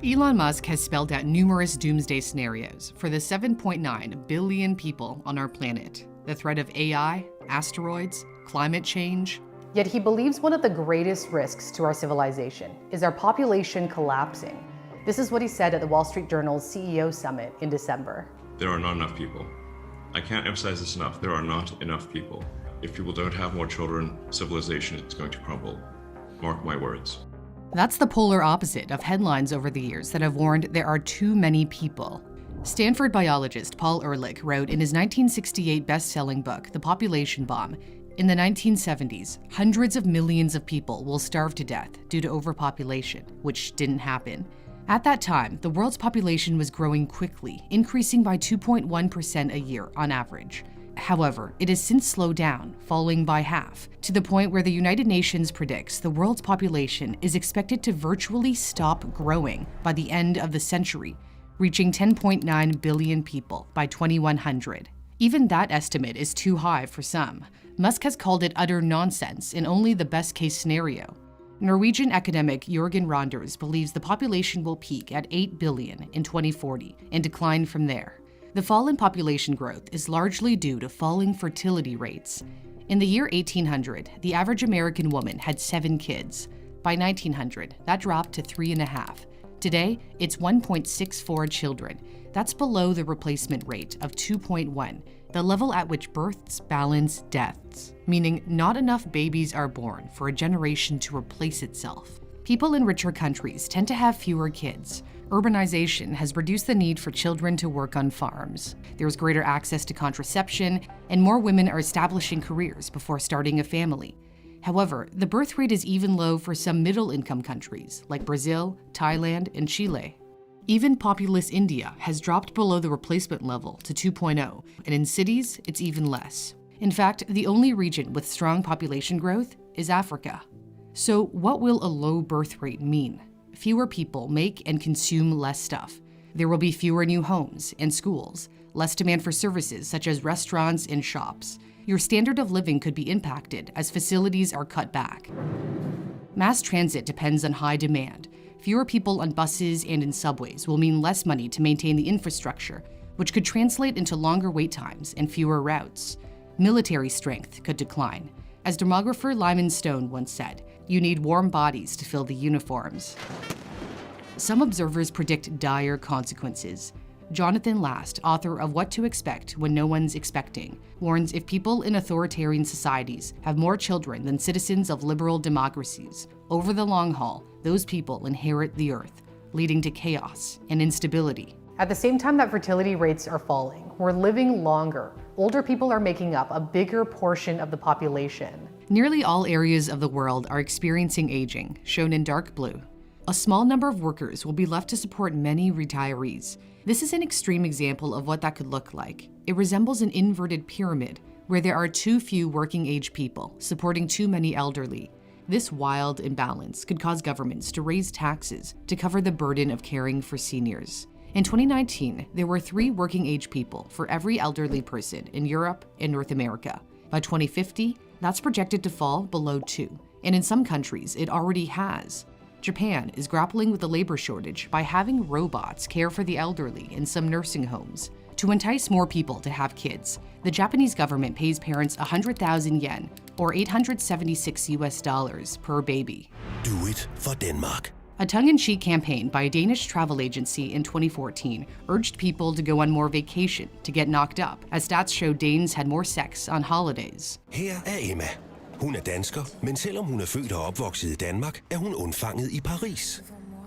Elon Musk has spelled out numerous doomsday scenarios for the 7.9 billion people on our planet. The threat of AI, asteroids, climate change. Yet he believes one of the greatest risks to our civilization is our population collapsing. This is what he said at the Wall Street Journal's CEO Summit in December. There are not enough people. I can't emphasize this enough. There are not enough people. If people don't have more children, civilization is going to crumble. Mark my words. That's the polar opposite of headlines over the years that have warned there are too many people. Stanford biologist Paul Ehrlich wrote in his 1968 best-selling book, The Population Bomb, in the 1970s, hundreds of millions of people will starve to death due to overpopulation, which didn't happen. At that time, the world's population was growing quickly, increasing by 2.1% a year on average. However, it has since slowed down, falling by half, to the point where the United Nations predicts the world's population is expected to virtually stop growing by the end of the century, reaching 10.9 billion people by 2100. Even that estimate is too high for some. Musk has called it utter nonsense in only the best-case scenario. Norwegian academic Jørgen Randers believes the population will peak at 8 billion in 2040 and decline from there. The fall in population growth is largely due to falling fertility rates. In the year 1800, the average American woman had 7 kids. By 1900, that dropped to 3.5. Today, it's 1.64 children. That's below the replacement rate of 2.1, the level at which births balance deaths, meaning not enough babies are born for a generation to replace itself. People in richer countries tend to have fewer kids. Urbanization has reduced the need for children to work on farms. There's greater access to contraception, and more women are establishing careers before starting a family. However, the birth rate is even low for some middle-income countries, like Brazil, Thailand, and Chile. Even populous India has dropped below the replacement level to 2.0, and in cities, it's even less. In fact, the only region with strong population growth is Africa. So what will a low birth rate mean? Fewer people make and consume less stuff. There will be fewer new homes and schools, less demand for services such as restaurants and shops. Your standard of living could be impacted as facilities are cut back. Mass transit depends on high demand. Fewer people on buses and in subways will mean less money to maintain the infrastructure, which could translate into longer wait times and fewer routes. Military strength could decline. As demographer Lyman Stone once said, you need warm bodies to fill the uniforms. Some observers predict dire consequences. Jonathan Last, author of What to Expect When No One's Expecting, warns if people in authoritarian societies have more children than citizens of liberal democracies, over the long haul, those people inherit the earth, leading to chaos and instability. At the same time that fertility rates are falling, we're living longer. Older people are making up a bigger portion of the population. Nearly all areas of the world are experiencing aging, shown in dark blue. A small number of workers will be left to support many retirees. This is an extreme example of what that could look like. It resembles an inverted pyramid, where there are too few working-age people supporting too many elderly. This wild imbalance could cause governments to raise taxes to cover the burden of caring for seniors. In 2019, there were 3 working-age people for every elderly person in Europe and North America. By 2050, that's projected to fall below 2, and in some countries, it already has. Japan is grappling with the labor shortage by having robots care for the elderly in some nursing homes. To entice more people to have kids, the Japanese government pays parents 100,000 yen, or $876 per baby. Do it for Denmark. A tongue-in-cheek campaign by a Danish travel agency in 2014 urged people to go on more vacation to get knocked up, as stats show Danes had more sex on holidays. Her Emma. Hun dansker, men selvom hun født og opvokset I Danmark, hun undfanget I Paris.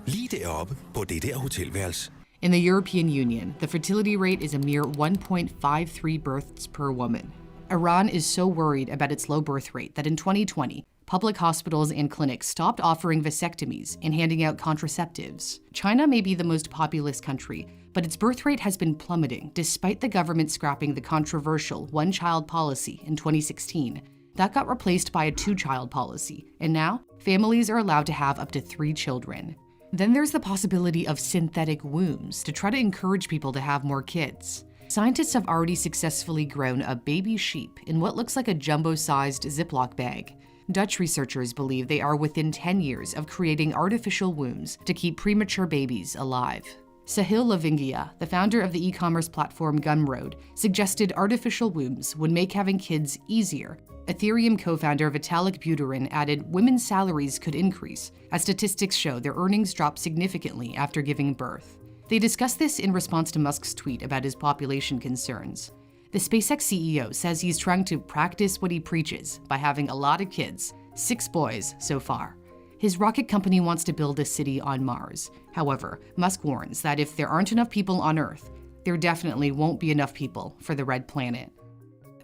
Lige deroppe på det der hotelværelse. In the European Union, the fertility rate is a mere 1.53 births per woman. Iran is so worried about its low birth rate that in 2020, public hospitals and clinics stopped offering vasectomies and handing out contraceptives. China may be the most populous country, but its birth rate has been plummeting despite the government scrapping the controversial one-child policy in 2016. That got replaced by a 2-child policy, and now families are allowed to have up to 3 children. Then there's the possibility of synthetic wombs to try to encourage people to have more kids. Scientists have already successfully grown a baby sheep in what looks like a jumbo-sized Ziploc bag. Dutch researchers believe they are within 10 years of creating artificial wombs to keep premature babies alive. Sahil Lavingia, the founder of the e-commerce platform Gumroad, suggested artificial wombs would make having kids easier. Ethereum co-founder Vitalik Buterin added women's salaries could increase, as statistics show their earnings drop significantly after giving birth. They discussed this in response to Musk's tweet about his population concerns. The SpaceX CEO says he's trying to practice what he preaches by having a lot of kids, 6 boys so far. His rocket company wants to build a city on Mars. However, Musk warns that if there aren't enough people on Earth, there definitely won't be enough people for the Red Planet.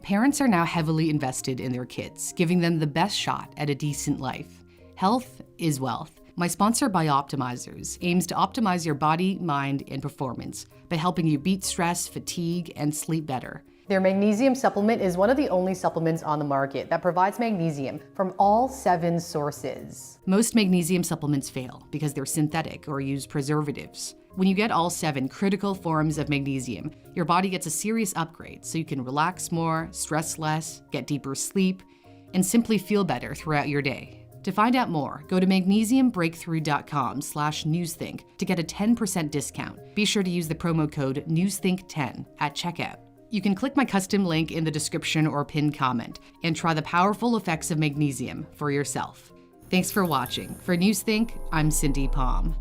Parents are now heavily invested in their kids, giving them the best shot at a decent life. Health is wealth. My sponsor, Bioptimizers, aims to optimize your body, mind, and performance by helping you beat stress, fatigue, and sleep better. Their magnesium supplement is one of the only supplements on the market that provides magnesium from all 7 sources. Most magnesium supplements fail because they're synthetic or use preservatives. When you get all 7 critical forms of magnesium, your body gets a serious upgrade so you can relax more, stress less, get deeper sleep, and simply feel better throughout your day. To find out more, go to magnesiumbreakthrough.com/newsthink to get a 10% discount. Be sure to use the promo code NEWSTHINK10 at checkout. You can click my custom link in the description or pinned comment and try the powerful effects of magnesium for yourself. Thanks for watching. For Newsthink, I'm Cindy Palm.